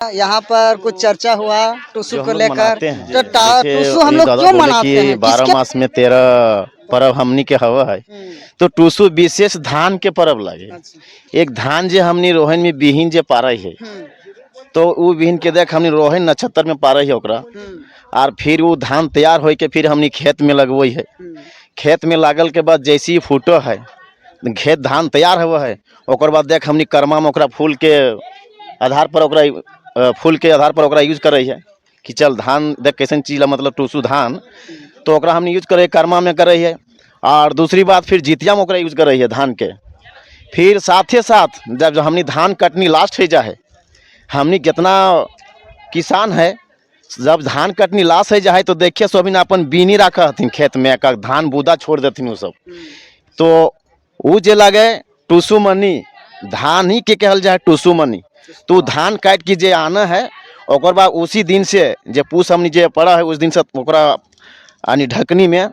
यहाँ पर कुछ चर्चा हुआ टूसू जो को हम लोग लेकर, मनाते हैं, तो जैसे टूसू हम ये लोग दादा क्यों बोले मनाते कि हैं, 12 किसके? मास में 13 पर्व हमनी के हवा है। तो टूसू विशेष धान के पर्व लगे। अच्छा। एक धान जे हमनी रोहन में बिहीन जे पारे है, तो वो बिहीन के देख हमनी रोहन नक्षत्र में पारे है ओकरा, और फिर वो धान तैयार होके फिर हमनी खेत में लगवई है। खेत में लागल के बाद जैसे ही फूटो है, खेत धान तैयार हुआ है, ओकर बाद देख हमनी कर्मा में ओकरा फूल के आधार पर ओकरा फूल के आधार पर ओकरा यूज करे है कि चल धान देख कैसन चीज ला, मतलब टूसू धान, तो ओकरा हमनी यूज करे कर्मा में करे है। और दूसरी बात फिर जितिया में ओकरा यूज करे है धान के। फिर साथे साथ जब हमनी धान कटनी लास्ट हो जा है, हमनी कितना किसान है, जब धान कटनी लास्ट हो जा है तो देखिए सो अभी अपन बीनी रखा हथिन खेत में, का धान बूदा छोड़ देथिन वो सब। तो वो जे लगे टूसू मनी, धान ही के कहल जाए टूसू मनी। तो धान काट के जे आना है, ओकर बाद उसी दिन से जे पूस हमनी जे पड़ा है, उस दिन से ओकरा यानी ढकनी में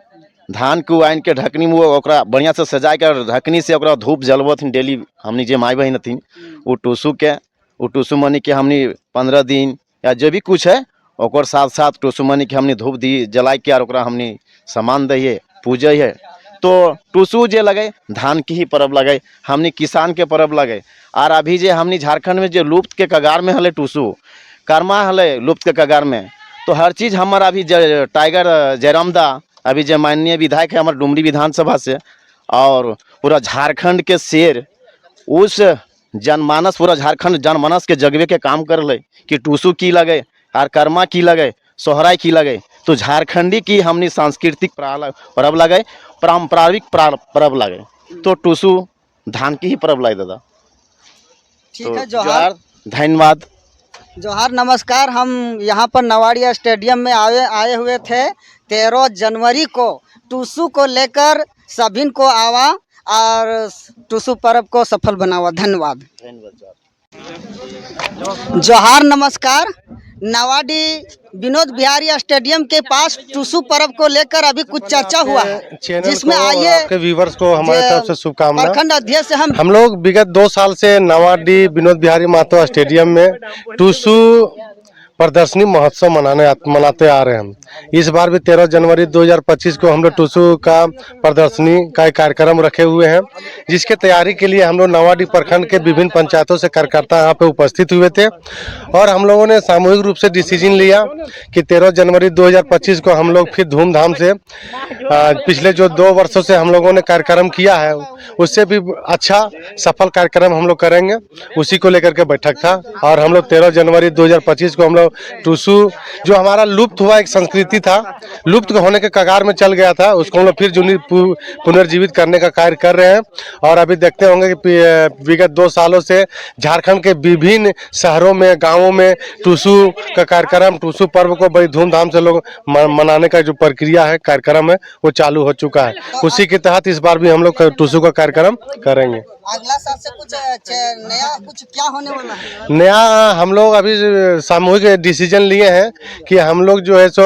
धान को आन के ढकनी में ओकरा बढ़िया से सजा कर ढकनी से ओकरा धूप जलबथिन डेली हमनी जे माई बहन हथिन। वो टूसू मनी के हमनी 15 दिन या जो भी कुछ है ओकर साथ साथ टूसू मनी के हमनी धूप दी जलाई के और ओकरा हमनी सामान दिए पूजे है। तो टूसू जे लगे धान की ही पर्व लगे, हमनी किसान के पर्व लगे। और अभी जे हमनी झारखंड में जो लुप्त के कगार में हले टूसू कर्मा हले लुप्त के कगार में, तो हर चीज़ हमारा अभी टाइगर जयराम दा अभी जो माननीय विधायक है हमारे डुमरी विधानसभा से, और पूरा झारखंड के शेर, उस जनमानस पूरा झारखंड जनमानस के जगवे के काम कर ले कि टूसू की लगे और कर्मा की लगे, सोहराई की लगे। तो झारखंडी की हमनी सांस्कृतिक पर्व लगे, पारंपरिक पर्व लगे, तो टूसू धान की ही पर्व लगे दादा। ठीक तो है, जोहार। धन्यवाद। जोहार, नमस्कार। हम यहाँ पर नवाड़िया स्टेडियम में आए हुए थे 13 जनवरी को टूसू को लेकर, सभी को आवा और टूसू पर्व को सफल बनावा। धन्यवाद। जोहार, नमस्कार। नवाड़ी विनोद बिहारी स्टेडियम के पास टूसू पर्व को लेकर अभी कुछ चर्चा हुआ है, जिसमें आइए आपके व्यूवर्स को हमारे तरफ से शुभकामनाएं। प्रखंड अध्यक्ष हम लोग विगत 2 साल से नवाडी विनोद बिहारी महतो स्टेडियम में टूसू प्रदर्शनी महोत्सव मनाते आ रहे हैं। इस बार भी 13 जनवरी 2025 को हम लोग टूसू का प्रदर्शनी का एक कार्यक्रम रखे हुए हैं, जिसके तैयारी के लिए हम लोग नवाडी प्रखंड के विभिन्न पंचायतों से कार्यकर्ता यहाँ पे उपस्थित हुए थे। और हम लोगों ने सामूहिक रूप से डिसीजन लिया कि 13 जनवरी 2025 को हम लोग फिर धूमधाम से पिछले जो 2 वर्षों से हम लोगों ने कार्यक्रम किया है, उससे भी अच्छा सफल कार्यक्रम हम लोग करेंगे। उसी को लेकर के बैठक था, और हम लोग 13 जनवरी 2025 को हम लोग टूसू, जो हमारा लुप्त हुआ एक संस्कृति था, लुप्त होने के कगार में चल गया था, उसको हम लोग फिर पुनर्जीवित करने का कार्य कर रहे हैं। और अभी देखते होंगे कि विगत 2 सालों से झारखंड के विभिन्न शहरों में, गांवों में टूसू का कार्यक्रम, टूसू पर्व को बड़ी धूमधाम से लोग मनाने का जो प्रक्रिया है, कार्यक्रम है, वो चालू हो चुका है। उसी के तहत इस बार भी हम लोग टूसू का कार्यक्रम करेंगे। अगला साल से कुछ नया कुछ क्या होने वाला है? नया हम लोग अभी सामूहिक डिसीजन लिए हैं कि हम लोग जो है सो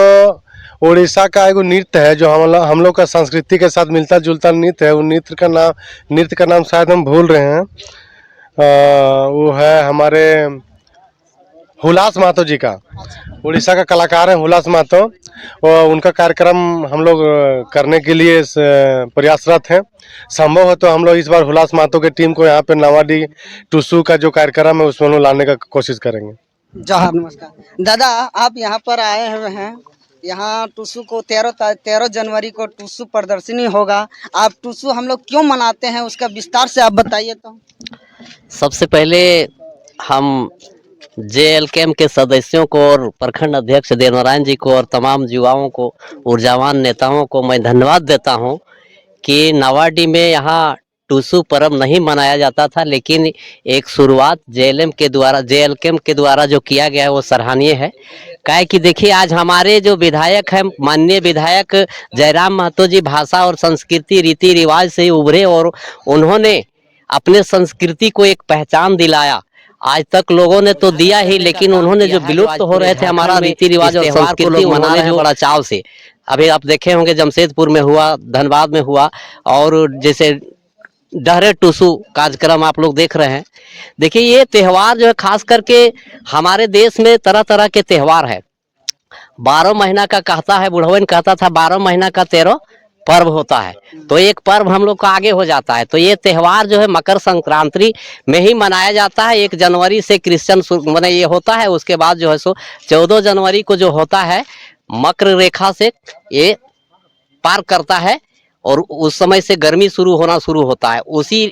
उड़ीसा का एक नृत्य है जो हम लोग का संस्कृति के साथ मिलता जुलता नृत्य है, वो नृत्य का नाम शायद हम भूल रहे हैं, वो है हमारे हुलास महतो जी का, उड़ीसा का कलाकार है हुलास महतो, और उनका कार्यक्रम हम लोग करने के लिए प्रयासरत हैं। संभव है तो हम लोग इस बार हुलास महतो के टीम को यहाँ पे नवाडी टूसू का जो कार्यक्रम है उसमें हम लोग लाने का कोशिश करेंगे। जोहार, नमस्कार। दादा, आप यहाँ पर आए हुए हैं, यहाँ टूसू को 13 जनवरी को टूसू प्रदर्शनी होगा। आप टूसू हम लोग क्यों मनाते हैं, उसका विस्तार से आप बताइए। तो सबसे पहले हम JLKM के सदस्यों को और प्रखंड अध्यक्ष देवनारायण जी को और तमाम युवाओं को, ऊर्जावान नेताओं को मैं धन्यवाद देता हूं कि नवाडी में यहाँ टूसू पर्व नहीं मनाया जाता था, लेकिन एक शुरुआत JLKM के द्वारा जो किया गया है वो सराहनीय है। काहे कि देखिए आज हमारे जो विधायक हैं, माननीय विधायक जयराम महतो जी, भाषा और संस्कृति रीति रिवाज से उभरे और उन्होंने अपने संस्कृति को एक पहचान दिलाया। आज तक लोगों ने तो दिया ही, लेकिन उन्होंने जो विलुप्त हो रहे थे हमारा रीति रिवाज और संस्कृति, मना रहे हैं बड़ा चाव से। अभी आप देखे होंगे जमशेदपुर में हुआ, धनबाद में हुआ, और जैसे डहरे टूसू कार्यक्रम आप लोग देख रहे हैं। देखिए ये त्यौहार जो है खास करके हमारे देश में तरह तरह के त्यौहार है। 12 महीना का कहता है, बुढ़वन कहता था 12 महीना का 13 पर्व होता है, तो एक पर्व हम लोग का आगे हो जाता है। तो ये त्यौहार जो है मकर संक्रांति में ही मनाया जाता है। 1 जनवरी से क्रिश्चियन माने ये होता है, उसके बाद जो है सो 14 जनवरी को जो होता है मकर रेखा से ये पार करता है और उस समय से गर्मी शुरू होता है।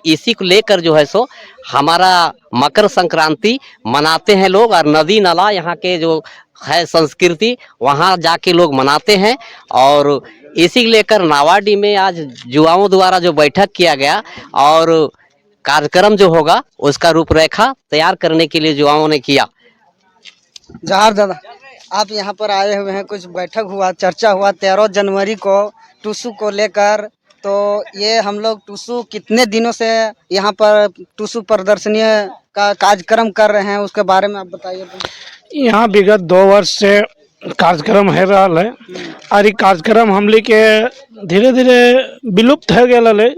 इसी को लेकर जो है सो हमारा मकर संक्रांति मनाते हैं लोग। और नदी नाला यहाँ के जो है संस्कृति वहाँ जाके लोग मनाते हैं। और इसी को लेकर नावाडी में आज युवाओं द्वारा जो बैठक किया गया और कार्यक्रम जो होगा उसका रूपरेखा तैयार करने के लिए युवाओं ने किया। जहार दादा, आप यहाँ पर आए हुए हैं, कुछ बैठक हुआ, चर्चा हुआ 13 जनवरी को टूसू को लेकर। तो ये हम लोग टूसू कितने दिनों से यहाँ पर टूसू प्रदर्शनी का कार्यक्रम कर रहे हैं, उसके बारे में आप बताइए। यहाँ विगत 2 वर्ष से कार्यक्रम हो रहा है और ये कार्यक्रम हमली के धीरे धीरे विलुप्त हो गया है।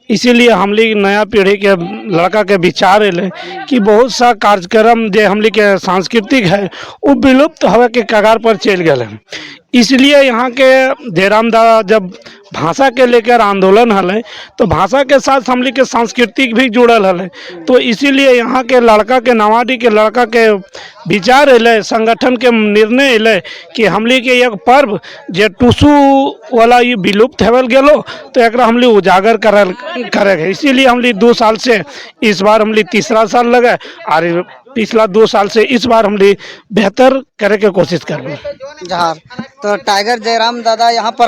इसीलिए हमली नया पीढ़ी के लड़का के विचार है कि बहुत सा कार्यक्रम जो हमली के सांस्कृतिक है वो विलुप्त होवे के कगार पर चल गए हैं। इसलिए यहाँ के जयराम दादा जब भाषा के लेकर आंदोलन हल तो भाषा के साथ हमली के सांस्कृतिक भी जुड़ल हल। तो इसीलिए यहाँ के लड़का के नावाडी के लड़का के विचार अल, संगठन के निर्णय अल कि हमली के एक पर्व जे टूसू वाला ये विलुप्त होल गेलो तो एक हमली उजागर करे। इसीलिए हमली 2 साल से इस बार हमली तीसरा साल लगा और पिछला 2 साल से इस बार हमली बेहतर करे के कोशिश कर रहे हैं। जहार तो टाइगर जयराम दादा यहाँ पर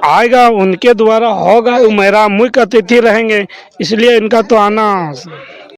आएगा, उनके द्वारा होगा, मेरा मुख्य अतिथि रहेंगे, इसलिए इनका तो आना